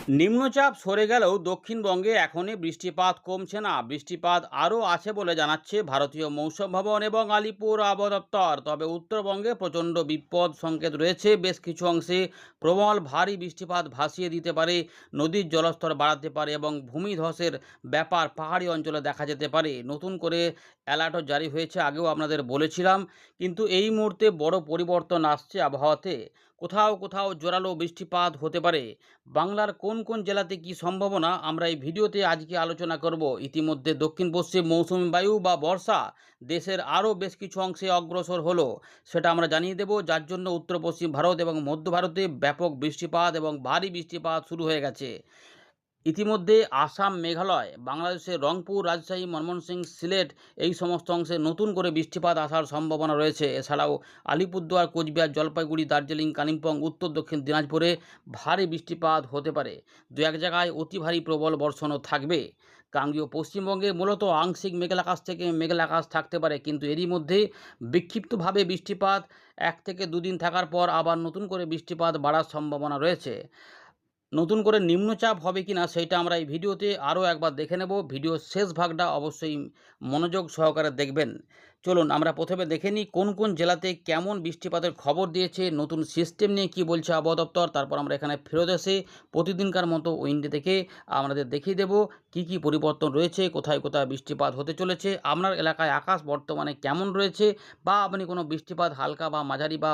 নিম্নচাপ সরে গেলেও দক্ষিণবঙ্গে এখনই বৃষ্টিপাত কমছে না। বৃষ্টিপাত আরও আছে বলে জানাচ্ছে ভারতীয় মৌসুম ভবন এবং আলিপুর আবহাওয়া দপ্তর। তবে উত্তরবঙ্গে প্রচণ্ড বিপদ সংকেত রয়েছে। বেশ কিছু অংশে প্রবল ভারী বৃষ্টিপাত ভাসিয়ে দিতে পারে, নদীর জলস্তর বাড়াতে পারে এবং ভূমিধসের ব্যাপার পাহাড়ি অঞ্চলে দেখা যেতে পারে। নতুন করে অ্যালার্টও জারি হয়েছে, আগেও আপনাদের বলেছিলাম। কিন্তু এই মুহূর্তে বড় পরিবর্তন আসছে আবহাওয়াতে। কোথাও কোথাও জোরালো বৃষ্টিপাত হতে পারে। বাংলার কোন কোন জেলাতে কি সম্ভাবনা আমরা এই ভিডিওতে আজকে আলোচনা করব। ইতিমধ্যে দক্ষিণ পশ্চিম মৌসুমী বায়ু বা বর্ষা দেশের আরও বেশ কিছু অংশে অগ্রসর হলো, সেটা আমরা জানিয়ে দেব। যার জন্য উত্তর পশ্চিম ভারত এবং মধ্য ভারতে ব্যাপক বৃষ্টিপাত এবং ভারী বৃষ্টিপাত শুরু হয়ে গেছে। ইতিমধ্যে আসাম, মেঘালয়, বাংলাদেশের রংপুর, রাজশাহী, ময়মনসিংহ, সিলেট এই সমস্ত অংশে নতুন করে বৃষ্টিপাত আসার সম্ভাবনা রয়েছে। এছাড়াও আলিপুরদুয়ার, কোচবিহার, জলপাইগুড়ি, দার্জিলিং, কালিম্পং, উত্তর দক্ষিণ দিনাজপুরে ভারী বৃষ্টিপাত হতে পারে। দু এক জায়গায় অতি ভারী প্রবল বর্ষণও থাকবে। গাঙ্গেয় পশ্চিমবঙ্গে মূলত আংশিক মেঘলা আকাশ থেকে মেঘলা আকাশ থাকতে পারে, কিন্তু এরই মধ্যে বিক্ষিপ্তভাবে বৃষ্টিপাত 1 থেকে 2 দিন থাকার পর আবার নতুন করে বৃষ্টিপাত বাড়ার সম্ভাবনা রয়েছে। নতুন করে নিম্নচাপ হবে কিনা সেইটা আমরা এই ভিডিওতে আরও একবার দেখে নেব। ভিডিওর শেষ ভাগটা অবশ্যই মনোযোগ সহকারে দেখবেন। চলুন আমরা প্রথমে দেখে নিই কোন কোন জেলাতে কেমন বৃষ্টিপাতের খবর দিয়েছে, নতুন সিস্টেম নিয়ে কি বলছে আবহাওয়া দপ্তর। তারপর আমরা এখানে ফেরত এসে প্রতিদিনকার মতো উইন্ডো থেকে আমাদের দেখিয়ে দেব কি কি পরিবর্তন রয়েছে, কোথায় কোথায় বৃষ্টিপাত হতে চলেছে, আপনার এলাকায় আকাশ বর্তমানে কেমন রয়েছে, বা আপনি কোনো বৃষ্টিপাত হালকা বা মাঝারি বা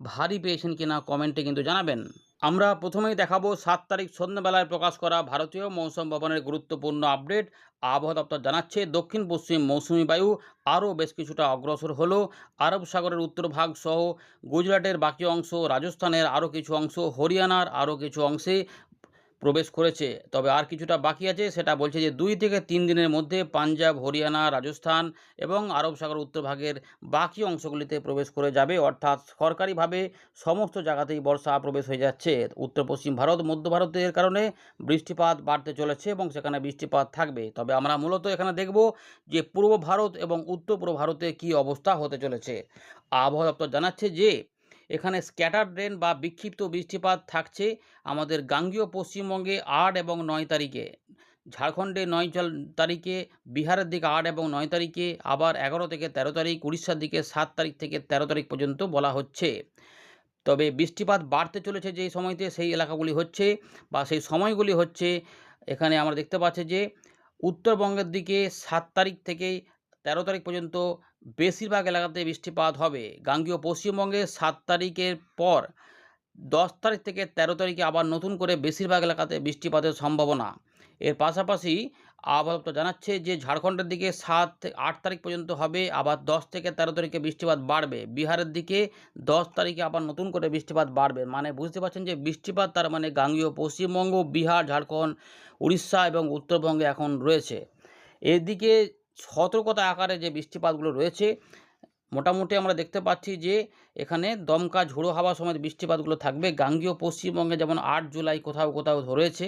ভারী পেয়েছেন কিনা কমেন্টে কিন্তু জানাবেন। আমরা প্রথমেই দেখাবো 7 তারিখ সন্ধ্যাবেলায় প্রকাশ করা ভারতীয় মৌসুম ভবনের গুরুত্বপূর্ণ আপডেট। আবহাওয়া দপ্তর জানাচ্ছে দক্ষিণ পশ্চিম মৌসুমি বায়ু আরও বেশ কিছুটা অগ্রসর হলো। আরব সাগরের উত্তর ভাগ সহ গুজরাটের বাকি অংশ, রাজস্থানের আরও কিছু অংশ, হরিয়ানার আরও কিছু অংশে প্রবেশ করেছে। তবে আর কিছুটা বাকি আছে, সেটা বলছে যে 2 থেকে 3 দিনের মধ্যে পাঞ্জাব, হরিয়ানা, রাজস্থান এবং আরব সাগর উত্তরভাগের বাকি অংশগুলিতে প্রবেশ করে যাবে। অর্থাৎ সরকারিভাবে সমস্ত জায়গাতেই বর্ষা প্রবেশ হয়ে যাচ্ছে। উত্তর পশ্চিম ভারত, মধ্য ভারতের কারণে বৃষ্টিপাত বাড়তে চলেছে এবং সেখানে বৃষ্টিপাত থাকবে। তবে আমরা মূলত এখানে দেখব যে পূর্ব ভারত এবং উত্তর পূর্ব ভারতে কী অবস্থা হতে চলেছে। আবহাওয়া দপ্তর জানাচ্ছে যে এখানে স্ক্যাটার রেন বা বিক্ষিপ্ত বৃষ্টিপাত থাকছে আমাদের গাঙ্গেয় পশ্চিমবঙ্গে 8 এবং 9 তারিখে, ঝাড়খণ্ডে 9 তারিখে, বিহারের দিকে 8 এবং 9 তারিখে, আবার 11 থেকে 13 তারিখ, উড়িষ্যার দিকে 7 তারিখ থেকে 13 তারিখ পর্যন্ত বলা হচ্ছে। তবে বৃষ্টিপাত বাড়তে চলেছে যেই সময়তে, সেই এলাকাগুলি হচ্ছে বা সেই সময়গুলি হচ্ছে, এখানে আমরা দেখতে পাচ্ছি যে উত্তরবঙ্গের দিকে 7 তারিখ থেকে 13 তারিখ পর্যন্ত বেশিরভাগ এলাকাতে বৃষ্টিপাত হবে। গাঙ্গেয় পশ্চিমবঙ্গে 7 তারিখের পর 10 তারিখ থেকে 13 তারিখে আবার নতুন করে বেশিরভাগ এলাকাতে বৃষ্টিপাতের সম্ভাবনা। এর পাশাপাশি আবহাওয়া দপ্তর জানাচ্ছে যে ঝাড়খণ্ডের দিকে 7-8 তারিখ পর্যন্ত হবে, আবার 10 থেকে 13 তারিখে বৃষ্টিপাত বাড়বে। বিহারের দিকে 10 তারিখে আবার নতুন করে বৃষ্টিপাত বাড়বে। মানে বুঝতে পারছেন যে বৃষ্টিপাত তার মানে গাঙ্গেয় পশ্চিমবঙ্গ, বিহার, ঝাড়খণ্ড, উড়িষ্যা এবং উত্তরবঙ্গে এখন রয়েছে। এদিকে সতর্কতা আকারে যে বৃষ্টিপাতগুলো রয়েছে, মোটামুটি আমরা দেখতে পাচ্ছি যে এখানে দমকা ঝোড়ো হাওয়া সমেত বৃষ্টিপাতগুলো থাকবে। গাঙ্গেয় পশ্চিমবঙ্গে যেমন 8 জুলাই কোথাও কোথাও ধরেছে,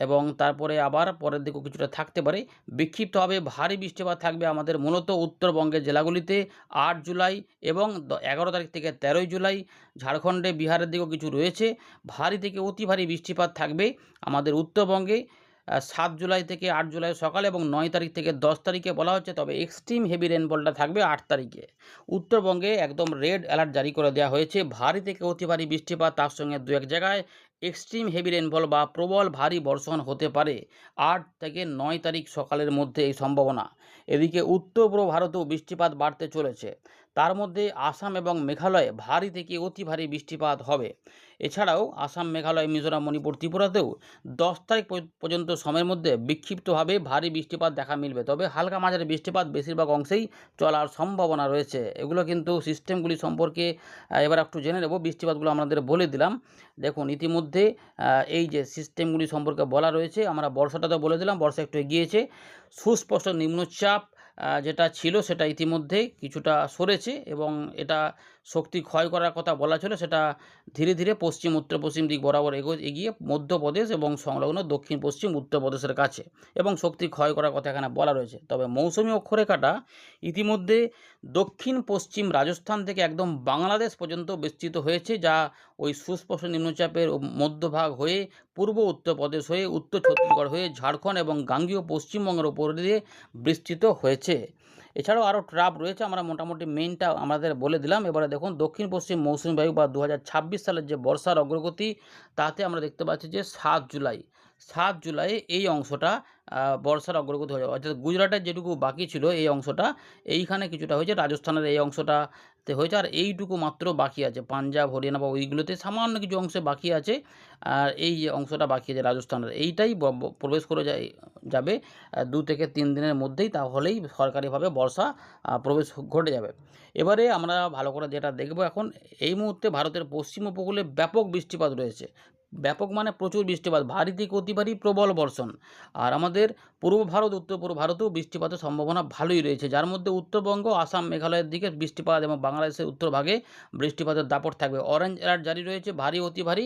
এবং তারপরে আবার পরের দিকেও কিছুটা থাকতে পারে। বিক্ষিপ্তভাবে ভারী বৃষ্টিপাত থাকবে আমাদের মূলত উত্তরবঙ্গের জেলাগুলিতে 8 জুলাই এবং 11 তারিখ থেকে 13 জুলাই। ঝাড়খণ্ডে, বিহারের দিকেও কিছু রয়েছে। ভারী থেকে অতি ভারী বৃষ্টিপাত থাকবে আমাদের উত্তরবঙ্গে 7 জুলাই থেকে 8 জুলাই সকালে এবং 9 তারিখ থেকে 10 তারিখে বলা হচ্ছে। তবে এক্সট্রিম হেভি রেনফলটা থাকবে 8 তারিখে। উত্তরবঙ্গে একদম রেড অ্যালার্ট জারি করে দেওয়া হয়েছে। ভারী থেকে অতি ভারী বৃষ্টিপাত, তার সঙ্গে 2-1 জায়গায় এক্সট্রিম হেভি রেনফল বা প্রবল ভারী বর্ষণ হতে পারে 8 থেকে 9 তারিখ সকালের মধ্যে এই সম্ভাবনা। এদিকে উত্তর পূর্ব ভারতেও বৃষ্টিপাত বাড়তে চলেছে। তার মধ্যে আসাম এবং মেঘালয়ে ভারী থেকে অতি ভারী বৃষ্টিপাত হবে। এছাড়াও আসাম, মেঘালয়, মিজোরাম, মণিপুর, ত্রিপুরাতেও 10 তারিখ পর্যন্ত সময়ের মধ্যে বিক্ষিপ্তভাবে ভারী বৃষ্টিপাত দেখা মিলবে। তবে হালকা মাঝারি বৃষ্টিপাত বেশিরভাগ অংশেই চলার সম্ভাবনা রয়েছে। এগুলো কিন্তু সিস্টেমগুলি সম্পর্কে এবার একটু জেনে নেব। বৃষ্টিপাতগুলো আমাদের বলে দিলাম। দেখুন ইতিমধ্যে এই যে সিস্টেমগুলি সম্পর্কে বলা রয়েছে, আমরা বর্ষাটা তো বলে দিলাম, বর্ষা একটু এগিয়েছে। সুস্পষ্ট নিম্নচাপ যেটা ছিল সেটা ইতিমধ্যে কিছুটা সরেছে এবং এটা শক্তি ক্ষয় করার কথা বলা ছিল, সেটা ধীরে ধীরে পশ্চিম উত্তর পশ্চিম দিক বরাবর এগিয়ে মধ্যপ্রদেশ এবং সংলগ্ন দক্ষিণ পশ্চিম উত্তরপ্রদেশের কাছে এবং শক্তি ক্ষয় করার কথা এখানে বলা রয়েছে। তবে মৌসুমি অক্ষরেখাটা ইতিমধ্যে দক্ষিণ পশ্চিম রাজস্থান থেকে একদম বাংলাদেশ পর্যন্ত বিস্তৃত হয়েছে, যা ওই সুস্পষ্ট নিম্নচাপের মধ্যভাগ হয়ে পূর্ব উত্তরপ্রদেশ হয়ে উত্তর ছত্তিশগড় হয়ে ঝাড়খণ্ড এবং গাঙ্গেয় পশ্চিমবঙ্গের ওপর দিয়ে বিস্তৃত হয়েছে। এছাড়াও আরও ট্রাপ রয়েছে, আমরা মোটামুটি মেইনটা আমাদের বলে দিলাম। এবারে দেখুন দক্ষিণ পশ্চিম মৌসুমী বায়ু বা 2026 সালের যে বর্ষার অগ্রগতি, তাতে আমরা দেখতে পাচ্ছি যে 7 জুলাই এই অংশটা বর্ষার অগ্রগতি হয়ে যাবে, অর্থাৎ গুজরাটের যেটুকু বাকি ছিল এই অংশটা এইখানে কিছুটা হয়েছে, রাজস্থানের এই অংশটাতে হয়েছে, আর এইটুকু মাত্র বাকি আছে পাঞ্জাব হরিয়ানা বা ওইগুলোতে সামান্য কিছু অংশে বাকি আছে। আর এই যে অংশটা বাকি আছে রাজস্থানের, এইটাই প্রবেশ করে যাবে 2 থেকে 3 দিনের মধ্যেই, তাহলেই সরকারিভাবে বর্ষা প্রবেশ ঘটে যাবে। এবারে আমরা ভালো করে যেটা দেখব এখন, এই মুহূর্তে ভারতের পশ্চিম উপকূলে ব্যাপক বৃষ্টিপাত রয়েছে। ব্যাপক মানে প্রচুর বৃষ্টিপাত, ভারী থেকে অতি ভারী প্রবল বর্ষণ। আর আমাদের পূর্ব ভারত, উত্তর পূর্ব ভারতেও বৃষ্টিপাতের সম্ভাবনা ভালোই রয়েছে, যার মধ্যে উত্তরবঙ্গ, আসাম, মেঘালয়ের দিকে বৃষ্টিপাত এবং বাংলাদেশের উত্তরভাগে বৃষ্টিপাতের দাপট থাকবে। অরেঞ্জ অ্যালার্ট জারি রয়েছে ভারী অতি ভারী।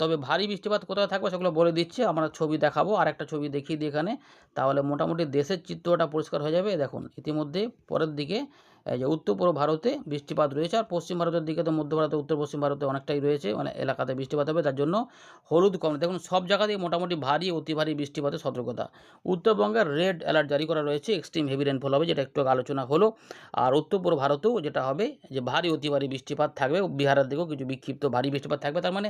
তবে ভারী বৃষ্টিপাত কোথায় থাকবে সেগুলো বলে দিচ্ছি, আমরা ছবি দেখাবো, আর একটা ছবি দেখিয়ে দিই এখানে, তাহলে মোটামুটি দেশের চিত্রটা পরিষ্কার হয়ে যাবে। দেখুন ইতিমধ্যে পরের দিকে এই যে উত্তর পূর্ব ভারতে বৃষ্টিপাত রয়েছে, আর পশ্চিম ভারতের দিকে তো মধ্য ভারতে, উত্তর পশ্চিম ভারতে অনেকটাই রয়েছে, মানে এলাকাতে বৃষ্টিপাত হবে, তার জন্য হলুদ কম। দেখুন সব জায়গাতেই মোটামুটি ভারী অতি ভারী বৃষ্টিপাতের সতর্কতা। উত্তরবঙ্গের রেড অ্যালার্ট জারি করা রয়েছে, এক্সট্রিম হেভি রেনফল হবে, যেটা একটু আলোচনা হলো। আর উত্তর পূর্ব ভারতেও যেটা হবে যে ভারী অতি ভারী বৃষ্টিপাত থাকবে, বিহারের দিকেও কিছু বিক্ষিপ্ত ভারী বৃষ্টিপাত থাকবে। তার মানে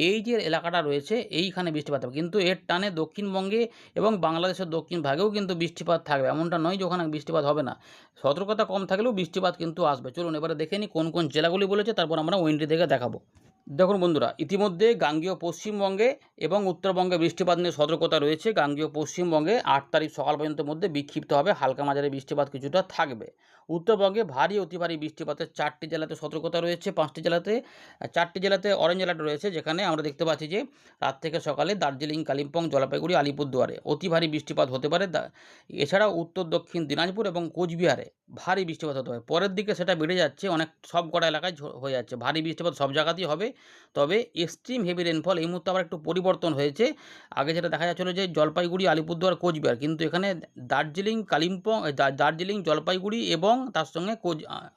এই যে এলাকাটা রয়েছে এইখানে বৃষ্টিপাত হবে, কিন্তু এর টানে দক্ষিণবঙ্গে এবং বাংলাদেশের দক্ষিণ ভাগেও কিন্তু বৃষ্টিপাত থাকবে, এমনটা নয় যে ওখানে বৃষ্টিপাত হবে না। সতর্কতা কম থাকলেও বৃষ্টিপাত কিন্তু আসবে। চলুন এবারে দেখে নিই কোন কোন জেলাগুলি বলেছে, তারপর আমরা উইন্ডি থেকে দেখাবো। দেখুন বন্ধুরা, ইতিমধ্যে গাঙ্গেয় পশ্চিমবঙ্গে এবং উত্তরবঙ্গে বৃষ্টিপাত নিয়ে সতর্কতা রয়েছে। গাঙ্গেয় পশ্চিমবঙ্গে 8 তারিখ সকাল পর্যন্ত মধ্যে বিক্ষিপ্ত হবে হালকা মাঝারি বৃষ্টিপাত কিছুটা থাকবে। উত্তরবঙ্গে ভারী অতি ভারী বৃষ্টিপাতের 4টি জেলাতে সতর্কতা রয়েছে, 5টি জেলাতে 4টি জেলাতে অরেঞ্জ অ্যালার্ট রয়েছে, যেখানে আমরা দেখতে পাচ্ছি যে রাত থেকে সকালে দার্জিলিং, কালিম্পং, জলপাইগুড়ি, আলিপুরদুয়ারে অতি ভারী বৃষ্টিপাত হতে পারে। এছাড়াও উত্তর দক্ষিণ দিনাজপুর এবং কোচবিহারে ভারী বৃষ্টিপাত হতে পারে। পরের দিকে সেটা বেড়ে যাচ্ছে, অনেক সব কটা এলাকায় হয়ে যাচ্ছে ভারী বৃষ্টিপাত, সব জায়গাতেই হবে। তবে এক্সট্রিম হেভি রেনফল এই মুহূর্তে আবার একটু পরিবর্তন হয়েছে। আগে যেটা দেখা যাচ্ছিলো যে জলপাইগুড়ি, আলিপুরদুয়ার, কোচবিহার, কিন্তু এখানে দার্জিলিং, কালিম্পং, দার্জিলিং, জলপাইগুড়ি এবং তার সঙ্গে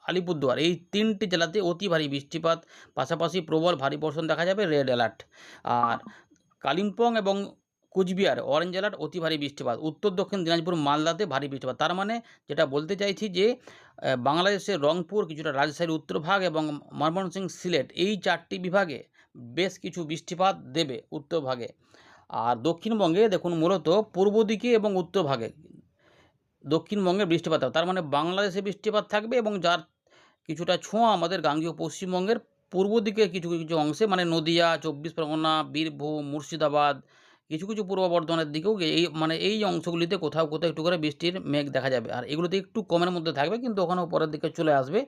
আলিপুরদুয়ার এই 3টি জেলাতে অতি ভারী বৃষ্টিপাত, পাশাপাশি প্রবল ভারী বর্ষণ দেখা যাবে, রেড অ্যালার্ট। আর কালিম্পং এবং কোচবিহার অরেঞ্জ অ্যালার্ট, অতি ভারী বৃষ্টিপাত। উত্তর দক্ষিণ দিনাজপুর, মালদাতে ভারী বৃষ্টিপাত। তার মানে যেটা বলতে চাইছি যে বাংলাদেশের রংপুর, কিছুটা রাজশাহীর উত্তরভাগ এবং ময়মনসিংহ, সিলেট এই 4টি বিভাগে বেশ কিছু বৃষ্টিপাত দেবে উত্তরভাগে। আর দক্ষিণবঙ্গে দেখুন মূলত পূর্ব দিকে এবং উত্তরভাগে দক্ষিণবঙ্গে বৃষ্টিপাত হবে। তার মানে বাংলাদেশে বৃষ্টিপাত থাকবে এবং যার কিছুটা ছোঁয়া আমাদের গাঙ্গেয় পশ্চিমবঙ্গের পূর্ব দিকে কিছু কিছু অংশে, মানে নদিয়া, 24 পরগনা, বীরভূম, মুর্শিদাবাদ, কিছু কিছু পূর্ব বর্ধমানের দিকেও এই অংশগুলিতে কোথাও কোথাও একটু করে বৃষ্টির মেঘ দেখা যাবে। আর এগুলোতে একটু কমের মধ্যে থাকবে, কিন্তু ওখানেও পরের দিকে চলে আসবে।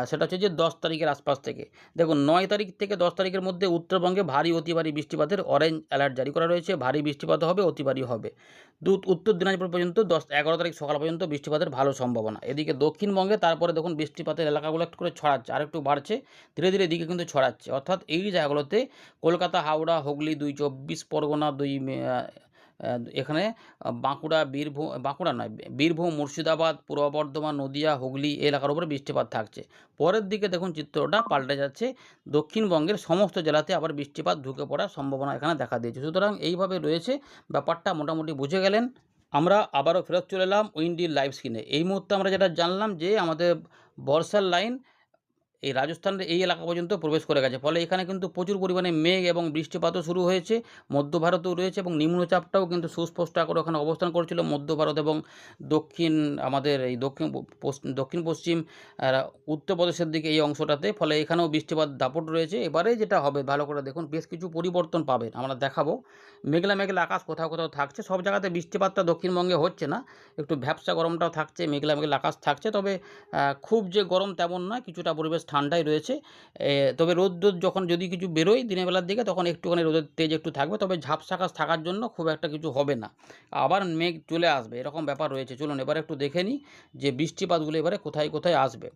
সেটা হচ্ছে যে 10 তারিখের আশপাশ থেকে। দেখুন 9 তারিখ থেকে 10 তারিখের মধ্যে উত্তরবঙ্গে ভারী অতি ভারী বৃষ্টিপাতের অরেঞ্জ অ্যালার্ট জারি করা রয়েছে, ভারী বৃষ্টিপাত হবে, অতি ভারী হবে। উত্তর দিনাজপুর পর্যন্ত 11 তারিখ সকাল পর্যন্ত বৃষ্টিপাতের ভালো সম্ভাবনা। এদিকে দক্ষিণবঙ্গে তারপরে দেখুন বৃষ্টিপাতের এলাকাগুলো একটু করে ছড়াচ্ছে, আর একটু বাড়ছে, ধীরে ধীরে এদিকে কিন্তু ছড়াচ্ছে। অর্থাৎ এই জায়গাগুলোতে কলকাতা, হাওড়া, হুগলি, 2 24 পরগনা, এখানে বীরভূম, মুর্শিদাবাদ, পূর্ব বর্ধমান, নদিয়া, হুগলি এই এলাকার উপরে বৃষ্টিপাত থাকছে। পরের দিকে দেখুন চিত্রটা পাল্টে যাচ্ছে, দক্ষিণবঙ্গের সমস্ত জেলাতে আবার বৃষ্টিপাত ঢুকে পড়ার সম্ভাবনা এখানে দেখা দিয়েছে। সুতরাং এইভাবে রয়েছে ব্যাপারটা, মোটামুটি বুঝে গেলেন। আমরা আবারও ফেরত চলে এলাম উইন্ডির লাইভ স্ক্রিনে। এই মুহূর্তে আমরা যেটা জানলাম যে আমাদের বর্ষার লাইন এই রাজস্থানের এই এলাকা পর্যন্ত প্রবেশ করে গেছে, ফলে এখানে কিন্তু প্রচুর পরিমাণে মেঘ এবং বৃষ্টিপাতও শুরু হয়েছে। মধ্য ভারতেও রয়েছে এবং নিম্নচাপটাও কিন্তু সুস্পষ্ট আকারে ওখানে অবস্থান করছিল মধ্য ভারত এবং আমাদের এই দক্ষিণ পশ্চিম উত্তরপ্রদেশের দিকে এই অংশটাতে, ফলে এখানেও বৃষ্টিপাত দাপট রয়েছে। এবারে যেটা হবে ভালো করে দেখুন, বেশ কিছু পরিবর্তন পাবেন, আমরা দেখাবো। মেঘলা মেঘলা আকাশ কোথাও কোথাও থাকছে, সব জায়গাতে বৃষ্টিপাতটা দক্ষিণবঙ্গে হচ্ছে না, একটু ভ্যাপসা গরমটাও থাকছে, মেঘলা মেঘলা আকাশ থাকছে। তবে খুব যে গরম তেমন নয়, কিছুটা পরিবেশ ঠান্ডাই রয়েছে। তবে রোদ যখন যদি কিছু বেরোয় দিনের বেলার দিকে, তখন একটুখানি রোদের তেজ একটু থাকবে, তবে ঝাপসা আকাশ থাকার জন্য খুব একটা কিছু হবে না, আবার মেঘ চলে আসবে, এরকম ব্যাপার রয়েছে। চলুন এবারে একটু দেখে নিই যে বৃষ্টিপাতগুলো এবারে কোথায় কোথায় আসবে।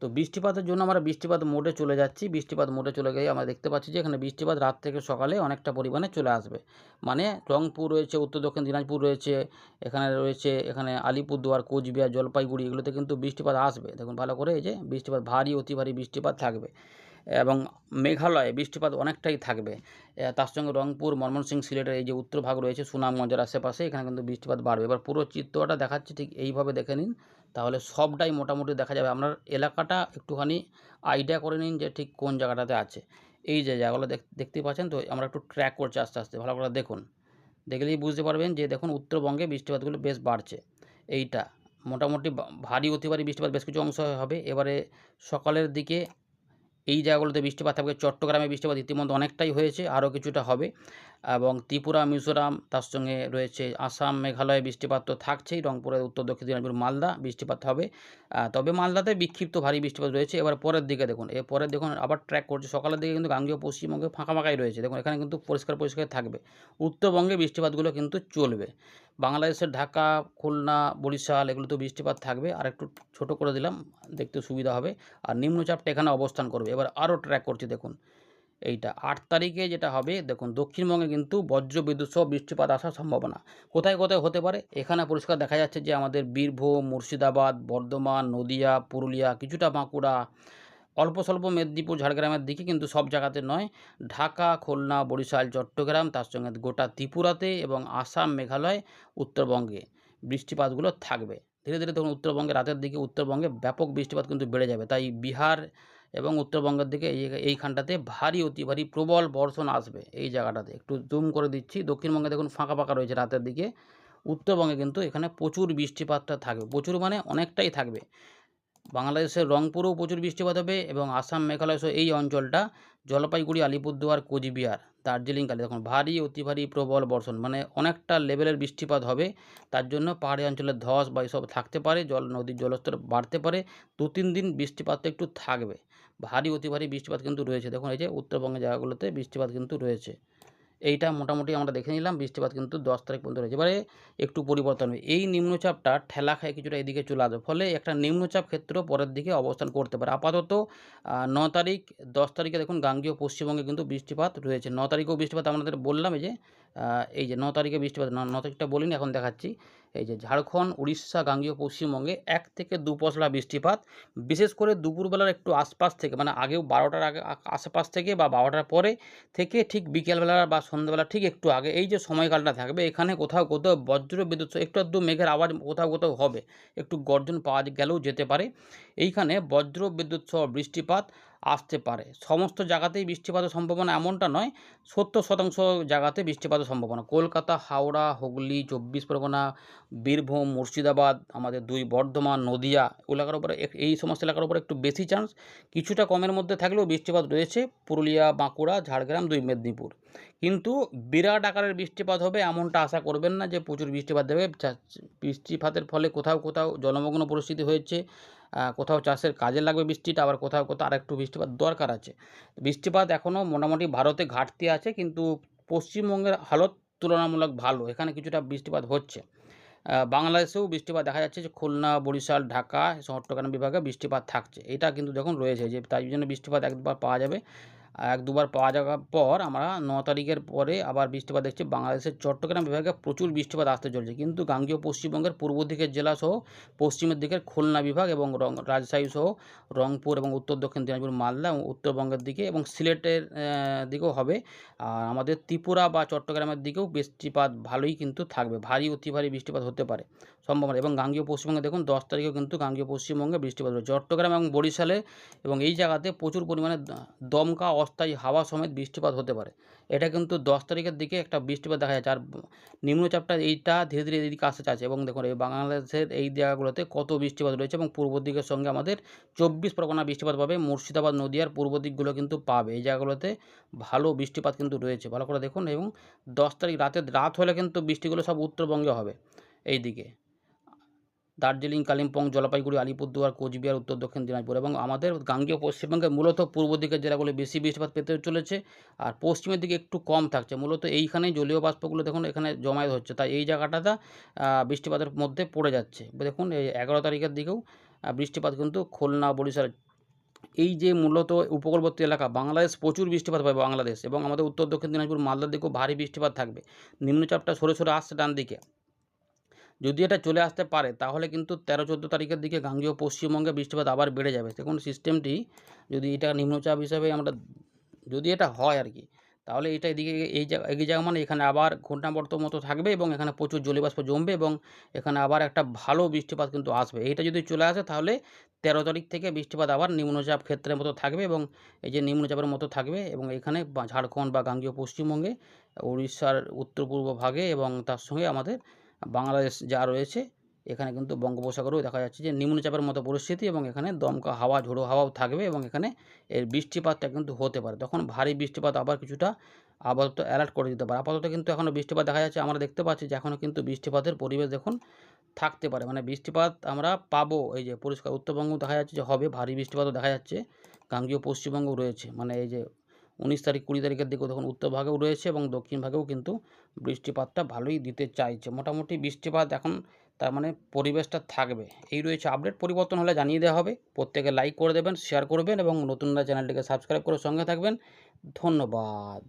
তো বৃষ্টিপাতের জন্য আমরা বৃষ্টিপাত মোডে চলে যাচ্ছি। বৃষ্টিপাত মোডে চলে গিয়ে আমরা দেখতে পাচ্ছি যে এখানে বৃষ্টিপাত রাত থেকে সকালে অনেকটা পরিমাণে চলে আসবে। মানে রংপুর রয়েছে, উত্তর দক্ষিণ দিনাজপুর রয়েছে, এখানে আলিপুরদুয়ার, কোচবিহার, জলপাইগুড়ি এগুলোতে কিন্তু বৃষ্টিপাত আসবে। দেখুন ভালো করে, এই যে বৃষ্টিপাত ভারী অতি ভারী বৃষ্টিপাত থাকবে এবং মেঘালয়ে বৃষ্টিপাত অনেকটাই থাকবে। তার সঙ্গে রংপুর, ময়মনসিংহ, সিলেটের এই যে উত্তর ভাগ রয়েছে, সুনামগঞ্জের আশেপাশে এখানে কিন্তু বৃষ্টিপাত বাড়বে। এবার পুরো চিত্রটা দেখাচ্ছি, ঠিক এইভাবে দেখে নিন, তাহলে সবটাই মোটামুটি দেখা যাবে। আপনার এলাকাটা একটুখানি আইডিয়া করে নিন যে ঠিক কোন জায়গাটাতে আছে। এই যে জায়গাগুলো দেখতেই পাচ্ছেন তো, আমরা একটু ট্র্যাক করছি আস্তে আস্তে, ভালো করে দেখুন। দেখলেই বুঝতে পারবেন যে দেখুন উত্তরবঙ্গে বৃষ্টিপাতগুলো বেশ বাড়ছে। এইটা মোটামুটি ভারী অতি ভারী বৃষ্টিপাত বেশ কিছু অংশ হবে। এবারে সকালের দিকে এই জায়গাগুলোতে বৃষ্টিপাত থাকবে। চট্টগ্রামে বৃষ্টিপাত ইতিমধ্যে অনেকটাই হয়েছে, আরও কিছুটা হবে। এবং ত্রিপুরা, মিজোরাম, তার সঙ্গে রয়েছে আসাম, মেঘালয়ে বৃষ্টিপাত তো থাকছেই। রংপুরে, উত্তর দক্ষিণ দিনাজপুর, মালদা বৃষ্টিপাত হবে। তবে মালদাতে বিক্ষিপ্ত ভারী বৃষ্টিপাত রয়েছে। এবার পরের দিকে দেখুন, পরের দেখুন আবার ট্র্যাক করছে। সকালের দিকে কিন্তু গাঙ্গেয় পশ্চিমবঙ্গে ফাঁকা ফাঁকাই রয়েছে। দেখুন এখানে কিন্তু পরিষ্কার পরিষ্কার থাকবে। উত্তরবঙ্গে বৃষ্টিপাতগুলো কিন্তু চলবে। বাংলাদেশের ঢাকা, খুলনা, বরিশাল এগুলোতেও বৃষ্টিপাত থাকবে। আর একটু ছোটো করে দিলাম, দেখতে সুবিধা হবে। আর নিম্নচাপটা এখানে অবস্থান করবে। এবার আরও ট্র্যাক করছি দেখুন, এইটা 8 তারিখে যেটা হবে দেখুন, দক্ষিণবঙ্গে কিন্তু বজ্রবিদ্যুৎ সহ বৃষ্টিপাত আসার সম্ভাবনা। কোথায় কোথায় হতে পারে এখানে পরিষ্কার দেখা যাচ্ছে যে আমাদের বীরভূম, মুর্শিদাবাদ, বর্ধমান, নদিয়া, পুরুলিয়া, কিছুটা বাঁকুড়া, অল্প স্বল্প মেদিনীপুর, ঝাড়গ্রামের দিকে, কিন্তু সব জায়গাতে নয়। ঢাকা, খুলনা, বরিশাল, চট্টগ্রাম, তার সঙ্গে গোটা ত্রিপুরাতে এবং আসাম, মেঘালয়, উত্তরবঙ্গে বৃষ্টিপাতগুলো থাকবে। ধীরে ধীরে দেখুন উত্তরবঙ্গে রাতের দিকে উত্তরবঙ্গে ব্যাপক বৃষ্টিপাত কিন্তু বেড়ে যাবে। তাই বিহার এবং উত্তরবঙ্গের দিকে এইখানটাতে ভারী অতি ভারী প্রবল বর্ষণ আসবে। এই জায়গাটাতে একটু জুম করে দিচ্ছি। দক্ষিণবঙ্গে দেখুন ফাঁকা ফাঁকা রয়েছে রাতের দিকে। উত্তরবঙ্গে কিন্তু এখানে প্রচুর বৃষ্টিপাতটা থাকবে, প্রচুর মানে অনেকটাই থাকবে। বাংলাদেশের রংপুরেও প্রচুর বৃষ্টিপাত হবে এবং আসাম, মেঘালয় সহ এই অঞ্চলটা, জলপাইগুড়ি, আলিপুরদুয়ার, কোচবিহার, দার্জিলিং, কালে দেখুন ভারী অতি ভারী প্রবল বর্ষণ, মানে অনেকটা লেভেলের বৃষ্টিপাত হবে। তার জন্য পাহাড়ি অঞ্চলের ধস বা এসব থাকতে পারে, নদীর জলস্তর বাড়তে পারে। 2-3 দিন বৃষ্টিপাতটা একটু থাকবে। ভারী অতি ভারী বৃষ্টিপাত কিন্তু রয়েছে। দেখুন এই যে উত্তরবঙ্গের জায়গাগুলোতে বৃষ্টিপাত কিন্তু রয়েছে। এইটা মোটামুটি আমরা দেখে নিলাম। বৃষ্টিপাত কিন্তু 10 তারিখ পর্যন্ত রয়েছে। এবারে একটু পরিবর্তন হবে। এই নিম্নচাপটা ঠেলা খায় কিছুটা এদিকে চলে আসবে, ফলে একটা নিম্নচাপ ক্ষেত্র পরের দিকে অবস্থান করতে পারে। আপাতত 9 তারিখ, 10 তারিখে দেখুন গাঙ্গেয় পশ্চিমবঙ্গে কিন্তু বৃষ্টিপাত রয়েছে। 9 তারিখেও বৃষ্টিপাত আপনাদের বললাম, এই যে 9 তারিখে বৃষ্টিপাত, 9 তারিখটা বলিনি, এখন দেখাচ্ছি। এই যে ঝাড়খণ্ড, উড়িষ্যা, গাঙ্গেয় পশ্চিমবঙ্গে 1 থেকে 2 পশলা বৃষ্টিপাত, বিশেষ করে দুপুরবেলার একটু আশপাশ থেকে, মানে আগেও 12টার আগে আশেপাশ থেকে বা 12টার পরে থেকে ঠিক বিকেলবেলা বা সন্ধ্যাবেলা ঠিক একটু আগে, এই যে সময়কালটা থাকবে, এখানে কোথাও কোথাও বজ্র বিদ্যুৎ সহ একটু আধটু মেঘের আওয়াজ কোথাও কোথাও হবে, একটু গর্জন পাওয়া গেলেও যেতে পারে। এইখানে বজ্র বিদ্যুৎ সহ বৃষ্টিপাত আসতে পারে। সমস্ত জায়গাতেই বৃষ্টিপাতের সম্ভাবনা এমনটা নয়, 70% জায়গাতে বৃষ্টিপাতের সম্ভাবনা। কলকাতা, হাওড়া, হুগলি, 24 পরগনা, বীরভূম, মুর্শিদাবাদ, আমাদের 2 বর্ধমান, নদিয়া এলাকার উপরে, এই সমস্ত এলাকার উপরে একটু বেশি চান্স। কিছুটা কমের মধ্যে থাকলেও বৃষ্টিপাত রয়েছে পুরুলিয়া, বাঁকুড়া, ঝাড়গ্রাম, 2 মেদিনীপুর। কিন্তু বিরাট আকারের বৃষ্টিপাত হবে এমনটা আশা করবেন না যে প্রচুর বৃষ্টিপাত দেবে। বৃষ্টিপাতের ফলে কোথাও কোথাও জলমগ্ন পরিস্থিতি হয়েছে, কোথাও চাষের কাজে লাগবে বৃষ্টিটা, আবার কোথাও কোথাও আরেকটু বৃষ্টিপাত দরকার আছে। বৃষ্টিপাত এখনও মোটামুটি ভারতে ঘাটতি আছে, কিন্তু পশ্চিমবঙ্গের হালত তুলনামূলক ভালো, এখানে কিছুটা বৃষ্টিপাত হচ্ছে। বাংলাদেশেও বৃষ্টিপাত দেখা যাচ্ছে, যে খুলনা, বরিশাল, ঢাকা, চট্টগ্রাম বিভাগে বৃষ্টিপাত থাকছে। এটা কিন্তু যখন রয়েছে, যে তাই জন্য বৃষ্টিপাত একবার পাওয়া যাবে। 1-2বার পাওয়া যাওয়ার পর আমরা 9 তারিখের পরে আবার বৃষ্টিপাত দেখছি। বাংলাদেশের চট্টগ্রাম বিভাগে প্রচুর বৃষ্টিপাত আসতে চলেছে, কিন্তু গাঙ্গেয় পশ্চিমবঙ্গের পূর্ব দিকের জেলা সহ পশ্চিমের দিকের খুলনা বিভাগ এবং রাজশাহী সহ রংপুর এবং উত্তর দক্ষিণ দিনাজপুর, মালদা এবং উত্তরবঙ্গের দিকে এবং সিলেটের দিকেও হবে। আর আমাদের ত্রিপুরা বা চট্টগ্রামের দিকেও বৃষ্টিপাত ভালোই কিন্তু থাকবে, ভারী অতি ভারী বৃষ্টিপাত হতে পারে সম্ভাবনা। এবং গাঙ্গেয় পশ্চিমবঙ্গে দেখুন 10 তারিখেও কিন্তু গাঙ্গেয় পশ্চিমবঙ্গে বৃষ্টিপাত রয়েছে। চট্টগ্রাম এবং বরিশালে এবং এই জায়গাতে প্রচুর পরিমাণে দমকা অস্থায়ী হাওয়া সমেত বৃষ্টিপাত হতে পারে। এটা কিন্তু 10 তারিখের দিকে একটা বৃষ্টিপাত দেখা যাচ্ছে। আর নিম্নচাপটা এইটা ধীরে ধীরে এদিকে আসতে চাচ্ছে, এবং দেখুন এই বাংলাদেশের এই জায়গাগুলোতে কত বৃষ্টিপাত রয়েছে, এবং পূর্ব দিকের সঙ্গে আমাদের 24 পরগনা বৃষ্টিপাত পাবে, মুর্শিদাবাদ, নদিয়ার পূর্ব দিকগুলো কিন্তু পাবে। এই জায়গাগুলোতে ভালো বৃষ্টিপাত কিন্তু রয়েছে, ভালো করে দেখুন। এবং 10 তারিখ রাত হলে কিন্তু বৃষ্টিগুলো সব উত্তরবঙ্গে হবে। এই দিকে দার্জিলিং, কালিম্পং, জলপাইগুড়ি, আলিপুরদুয়ার, কোচবিহার, উত্তর দক্ষিণ দিনাজপুর এবং আমাদের গাঙ্গেয় পশ্চিমবঙ্গে মূলত পূর্ব দিকের জেলাগুলো বেশি বৃষ্টিপাত পেতে চলেছে, আর পশ্চিমের দিকে একটু কম থাকছে। মূলত এইখানেই জলীয় বাষ্পগুলো দেখুন এখানে জমায়েত হচ্ছে, তাই এই জায়গাটা বৃষ্টিপাতের মধ্যে পড়ে যাচ্ছে। দেখুন এই 11 তারিখের দিকেও বৃষ্টিপাত কিন্তু খুলনা, বরিশাল এই যে মূলত উপকূলবর্তী এলাকা বাংলাদেশ প্রচুর বৃষ্টিপাত পাবে বাংলাদেশ, এবং আমাদের উত্তর দক্ষিণ দিনাজপুর মালদার দিকেও ভারী বৃষ্টিপাত থাকবে। নিম্নচাপটা সরে সরে আসছে ডান দিকে, যদি এটা চলে আসতে পারে তাহলে কিন্তু 13-14 তারিখের দিকে গাঙ্গেয় পশ্চিমবঙ্গে বৃষ্টিপাত আবার বেড়ে যাবে। দেখুন সিস্টেমটি, যদি এটা নিম্নচাপ হিসাবে আমরা, যদি এটা হয় আর কি, তাহলে এটা এদিকে এগিয়ে যাওয়া মানে এখানে আবার ঘূর্ণাবর্ত মতো থাকবে এবং এখানে প্রচুর জলীয়বাষ্প জমবে এবং এখানে আবার একটা ভালো বৃষ্টিপাত কিন্তু আসবে। এইটা যদি চলে আসে তাহলে 13 তারিখ থেকে বৃষ্টিপাত আবার নিম্নচাপ ক্ষেত্রের মতো থাকবে এবং এই যে নিম্নচাপের মতো থাকবে এবং এখানে ঝাড়খণ্ড বা গাঙ্গেয় পশ্চিমবঙ্গে, উড়িষ্যার উত্তর পূর্ব ভাগে এবং তার সঙ্গে আমাদের বাংলাদেশ যা রয়েছে, এখানে কিন্তু বঙ্গোপসাগরেও দেখা যাচ্ছে যে নিম্নচাপের মতো পরিস্থিতি এবং এখানে দমকা হাওয়া, ঝোড়ো হাওয়াও থাকবে এবং এখানে এর বৃষ্টিপাতটা কিন্তু হতে পারে। তখন ভারী বৃষ্টিপাত আবার কিছুটা আপাতত অ্যালার্ট করে দিতে পারে। আপাতত কিন্তু এখনও বৃষ্টিপাত দেখা যাচ্ছে, আমরা দেখতে পাচ্ছি যে এখনও কিন্তু বৃষ্টিপাতের পরিবেশ দেখুন থাকতে পারে, মানে বৃষ্টিপাত আমরা পাবো। এই যে পরিষ্কার উত্তরবঙ্গ দেখা যাচ্ছে যে হবে, ভারী বৃষ্টিপাতও দেখা যাচ্ছে, গাঙ্গেয় পশ্চিমবঙ্গও রয়েছে, মানে এই যে 19 তারিখ 20 তারিখের দিকেও তখন উত্তর ভাগেও রয়েছে এবং দক্ষিণ ভাগেও কিন্তু বৃষ্টিপাতটা ভালোই দিতে চাইছে। মোটামুটি বৃষ্টিপাত এখন, তার মানে পরিবেশটা থাকবে। এই রয়েছে আপডেট, পরিবর্তন হলে জানিয়ে দেওয়া হবে। প্রত্যেকে লাইক করে দেবেন, শেয়ার করবেন এবং নতুনরা চ্যানেলটিকে সাবস্ক্রাইব করে সঙ্গে থাকবেন। ধন্যবাদ।